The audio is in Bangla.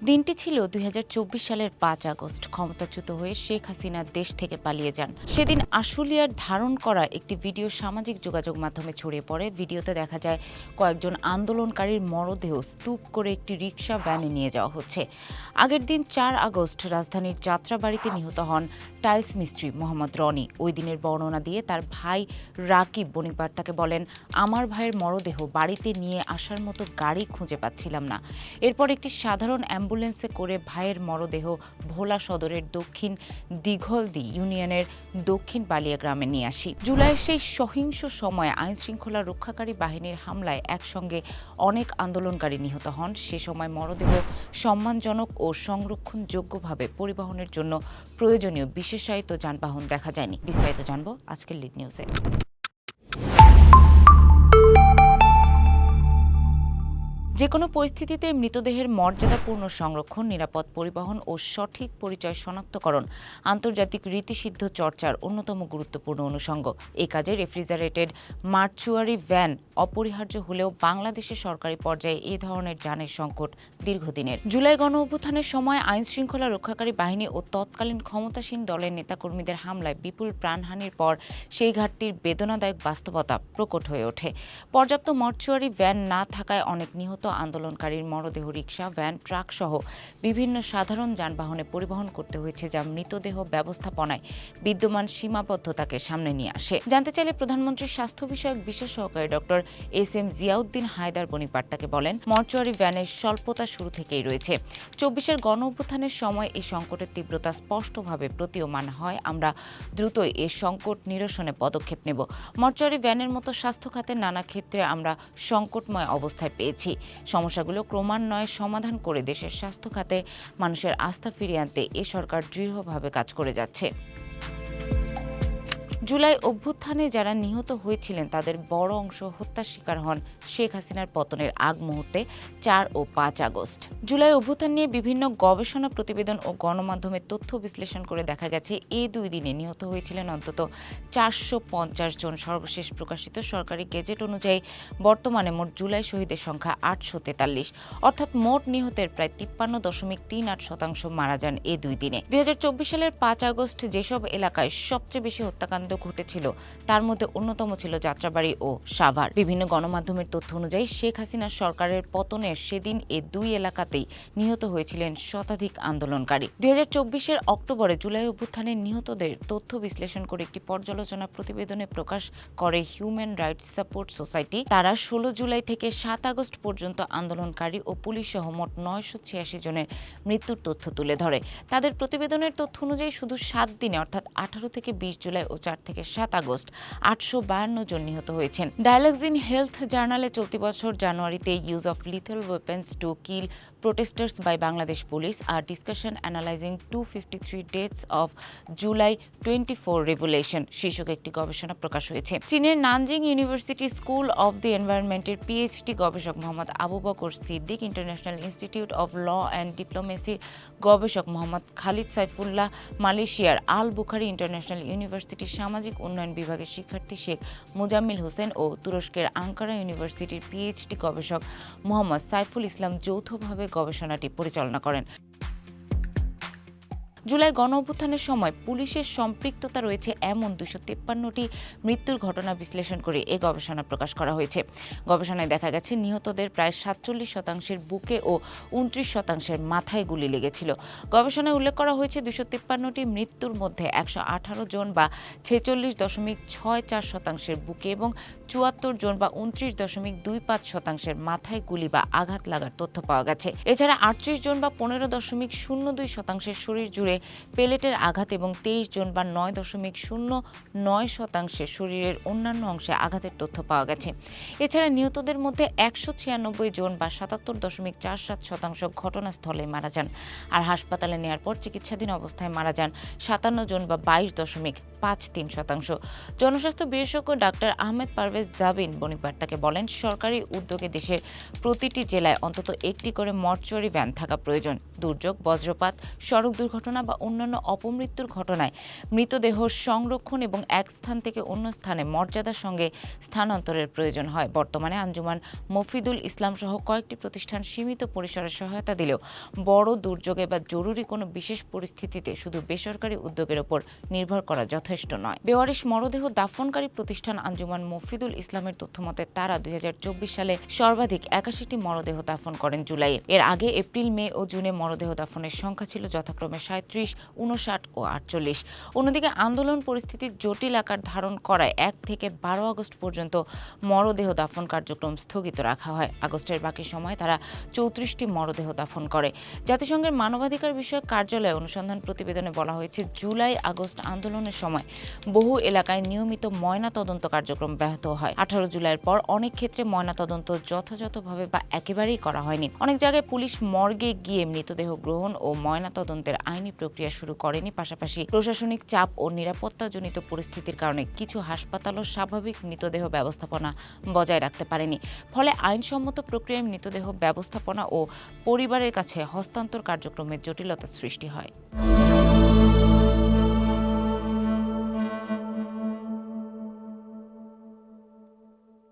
দিনটি ছিল ২০২৪ সালের ৫ আগস্ট। ক্ষমতাচ্যুত হয়ে শেখ হাসিনা দেশ থেকে পালিয়ে যান। সেদিন আশুলিয়ার ধারণ করা একটি ভিডিও সামাজিক যোগাযোগ মাধ্যমে ছড়িয়ে পড়ে। ভিডিওতে দেখা যায় কয়েকজন আন্দোলনকারীর মরদেহ স্তূপ করে একটি রিকশা ভ্যানে নিয়ে যাওয়া হচ্ছে। আগের দিন ৪ আগস্ট রাজধানীর যাত্রাবাড়ীতে নিহত হন টাইলস মিস্ত্রি মোহাম্মদ রনি। ওই দিনের বর্ণনা দিয়ে তার ভাই রাকিব বণিকবার্তাকে বলেন, আমার ভাইয়ের মরদেহ বাড়িতে নিয়ে আসার মতো গাড়ি খুঁজে পাচ্ছিলাম না। এরপর একটি সাধারণ অ্যাম্বুলেন্সে করে ভাইয়ের মরদেহ ভোলা সদরের দক্ষিণ দিঘলদি ইউনিয়নের দক্ষিণ বালিয়া গ্রামে নিয়ে আসি। জুলাইয়ের সেই সহিংস সময়ে আইনশৃঙ্খলা রক্ষাকারী বাহিনীর হামলায় একসঙ্গে অনেক আন্দোলনকারী নিহত হন। সে সময় মরদেহ সম্মানজনক ও সংরক্ষণযোগ্যভাবে পরিবহনের জন্য প্রয়োজনীয় বিশেষায়িত যানবাহন দেখা যায়নি। বিস্তারিত জানব আজকের লিড নিউজে। যেকোনো পরিস্থিতিতে মৃতদেহের মর্যাদাপূর্ণ সংরক্ষণ, নিরাপদ পরিবহন ও সঠিক পরিচয় শনাক্তকরণ আন্তর্জাতিক রীতিসিদ্ধ চর্চার অন্যতম গুরুত্বপূর্ণ অনুষঙ্গ। এ কাজে রেফ্রিজারেটেড মার্চুয়ারি ভ্যান অপরিহার্য হলেও বাংলাদেশের সরকারি পর্যায়ে এ ধরনের যানের সংকট দীর্ঘদিনের। জুলাই গণঅভ্যুত্থানের সময় আইনশৃঙ্খলা রক্ষাকারী বাহিনী ও তৎকালীন ক্ষমতাসীন দলের নেতাকর্মীদের হামলায় বিপুল প্রাণহানির পর সেই ঘাটতির বেদনাদায়ক বাস্তবতা প্রকট হয়ে ওঠে। পর্যাপ্ত মর্চুয়ারি ভ্যান না থাকায় অনেক নিহত আন্দোলনকারীর মরদেহ রিকশা, ভ্যান, ট্রাক সহ বিভিন্ন সাধারণ যানবাহনে পরিবহন করতে হয়েছে, যা মৃতদেহ ব্যবস্থাপনায় বিদ্যমান সীমাবদ্ধতাকে সামনে নিয়ে আসে। জানতে চাইলে প্রধানমন্ত্রীর স্বাস্থ্য বিষয়ক বিশেষ সহকারী ডক্টর এস.এম. জিয়াউদ্দিন হায়দার বণিকবার্তাকে বলেন, মর্চুয়ারি ভ্যানের স্বল্পতা শুরু থেকেই রয়েছে। ২৪-এর গণঅভ্যুত্থানের সময় এই সংকটের তীব্রতা স্পষ্টভাবে প্রতীয়মান হয়। আমরা দ্রুতই এ সংকট নিরসনে পদক্ষেপ নেব। মর্চুয়ারি ভ্যানের মতো স্বাস্থ্য খাতের নানা ক্ষেত্রে আমরা সংকটময় অবস্থায় পেয়েছি। সমস্যাগুলো ক্রমান্বয়ে সমাধান করে দেশের স্বাস্থ্য খাতে মানুষের আস্থা ফিরিয়ে আনতে এ সরকার দৃঢ়ভাবে কাজ করে যাচ্ছে। জুলাই অভ্যুত্থানে যারা নিহত হয়েছিলেন তাদের বড় অংশ হত্যার শিকার হন শেখ হাসিনার পতনের আগ মুহূর্তে ৪ ও ৫ আগস্ট। জুলাই অভ্যুত্থান নিয়ে বিভিন্ন গবেষণা প্রতিবেদন ও গণমাধ্যমের তথ্য বিশ্লেষণ করে দেখা গেছে এই ২ দিনে নিহত হয়েছিলেন অন্তত ৪৫০ জন। সর্বশেষ প্রকাশিত সরকারি গেজেট অনুযায়ী বর্তমানে মোট জুলাই শহীদের সংখ্যা ৮৪৩, অর্থাৎ মোট নিহতের প্রায় ৫৩.৩৮% মারা যান এই ২ দিনে। ২০২৪ সালের ৫ আগস্ট যেসব এলাকায় সবচেয়ে বেশি হত্যাকাণ্ড ঘটেছিল তার মধ্যে অন্যতম ছিল যাত্রাবাড়ী ও সাভার। বিভিন্ন গণমাধ্যমের তথ্য অনুযায়ী শেখ হাসিনার সরকারের পতনের সেদিন এ ২ এলাকাতেই নিহত হয়েছিলেন শতাধিক আন্দোলনকারী। ২০২৪-এর অক্টোবরে জুলাই অভ্যুত্থানের নিহতদের তথ্য বিশ্লেষণ করে একটি পর্যালোচনা প্রতিবেদনে প্রকাশ করে হিউম্যান রাইটস সাপোর্ট সোসাইটি। তারা ১৬ জুলাই থেকে ৭ আগস্ট পর্যন্ত আন্দোলনকারী ও পুলিশ সহ মোট ৯৮৬ জনের মৃত্যুর তথ্য তুলে ধরে। তাদের প্রতিবেদনের তথ্য অনুযায়ী শুধু ৭ দিনে অর্থাৎ ১৮ থেকে ২০ জুলাই ও ৪ থেকে ৭ আগস্ট ৮৫২ জন নিহত হয়েছেন। ডায়ালগস ইন হেলথ জার্নালে চলতি বছর জানুয়ারিতে use of lethal weapons to kill protesters by Bangladesh police, a discussion analyzing 253 deaths of July 24 revolution শীর্ষক একটি গবেষণা প্রকাশ হয়েছে। চীনের Nanjing university school of the এনভায়রনমেন্টের পিএইচডি গবেষক Mohammad Abu Bakar Siddique, international institute of law and ডিপ্লোমেসির গবেষক মোহাম্মদ খালিদ সাইফুল্লাহ, মালয়েশিয়ার আল বুখারি ইন্টারন্যাশনাল ইউনিভার্সিটির সামাজিক উন্নয়ন বিভাগের শিক্ষার্থী শেখ মুজাম্মিল হোসেন ও তুরস্কের আঙ্কারা ইউনিভার্সিটির পিএইচডি গবেষক মোহাম্মদ সাইফুল ইসলাম যৌথভাবে গবেষণাটি পরিচালনা করেন। জুলাই গণঅভ্যুত্থানের সময় পুলিশের সম্পৃক্ততা রয়েছে এমন ২৫৩টি মৃত্যুর ঘটনা বিশ্লেষণ করে এ গবেষণা প্রকাশ করা হয়েছে। গবেষণায় দেখা গেছে নিহতদের প্রায় ৪৭% বুকে ও ২৯% মাথায় গুলি লেগেছিল। গবেষণায় উল্লেখ করা হয়েছে ২৫৩টি মৃত্যুর মধ্যে ১১৮ জন বা ৪৬.৬৪% বুকে এবং ৭৪ জন বা ২৯.২৫% মাথায় গুলি বা আঘাত লাগার তথ্য পাওয়া গেছে। এছাড়া ৩৮ জন বা ১৫.০২% শরীর জুড়ে পেলেটের আঘাত এবং ২৩ জন বা ৯.০৯% শরীরের অন্যান্য অংশে আঘাতের তথ্য পাওয়া গেছে। এছাড়া নিহতদের মধ্যে ১৯৬ জন বা ৭৭.৪৭% ঘটনাস্থলে মারা যান, আর হাসপাতালে নেওয়ার পর চিকিৎসাধীন অবস্থায় মারা যান ৫৭ জন বা ২২.৫৩%। জনস্বাস্থ্য বিশেষজ্ঞ ডাক্তার আহমেদ পারভেজ জাবিন বণিকবার্তাকে বলেন, সরকারি উদ্যোগে দেশের প্রতিটি জেলায় অন্তত একটি করে মর্চুয়ারি ভ্যান থাকা প্রয়োজন। দুর্যোগ, বজ্রপাত, সড়ক দুর্ঘটনা বা অন্যান্য অপমৃত্যুর ঘটনায় মৃতদেহ সংরক্ষণ এবং এক স্থান থেকে অন্য স্থানে মর্যাদার সঙ্গে স্থানান্তরের প্রয়োজন হয়। বর্তমানে আঞ্জুমান মফিদুল ইসলাম সহ কয়েকটি প্রতিষ্ঠান সীমিত পরিসরে সহায়তা দিলেও বড় দুর্যোগে বা জরুরি কোনো বিশেষ পরিস্থিতিতে শুধু বেসরকারি উদ্যোগের ওপর নির্ভর করা যথেষ্ট নয়। বেওয়ারিশ মরদেহ দাফনকারী প্রতিষ্ঠান আঞ্জুমান মফিদুল ইসলামের তথ্যমতে তারা 2024 সালে সর্বাধিক 81টি মরদেহ দাফন করেন জুলাইয়ে। এর আগে এপ্রিল, মে ও জুনে মরদেহ দাফনের সংখ্যা ছিল যথাক্রমে 37, 59 ও 48। অন্যদিকে আন্দোলন পরিস্থিতির জটিল আকার ধারণ করায় 1 থেকে 12 আগস্ট পর্যন্ত মরদেহ দাফন কার্যক্রম স্থগিত রাখা হয়। আগস্টের বাকি সময় তারা 34টি মরদেহ দাফন করে। জাতিসংঘের মানবাধিকার বিষয়ক কার্যালয়ে অনুসন্ধান প্রতিবেদনে বলা হয়েছে, জুলাই-আগস্ট আন্দোলনের সময় বহু এলাকায় নিয়মিত ময়নাতদন্ত কার্যক্রম ব্যাহত হয়। 18 জুলাইয়ের পর অনেক ক্ষেত্রে ময়নাতদন্ত যথাযথভাবে বা একেবারেই করা হয়নি। অনেক জায়গায় পুলিশ মর্গে গিয়ে মৃতদেহ গ্রহণ ও ময়নাতদন্তের আইনি প্রক্রিয়া শুরু করেনি। পাশাপাশি প্রশাসনিক চাপ ও নিরাপত্তাজনিত পরিস্থিতির কারণে কিছু হাসপাতালও স্বাভাবিক মৃতদেহ ব্যবস্থাপনা বজায় রাখতে পারেনি। ফলে আইনসম্মত প্রক্রিয়ায় মৃতদেহ ব্যবস্থাপনা ও পরিবারের কাছে হস্তান্তর কার্যক্রমের জটিলতা সৃষ্টি হয়।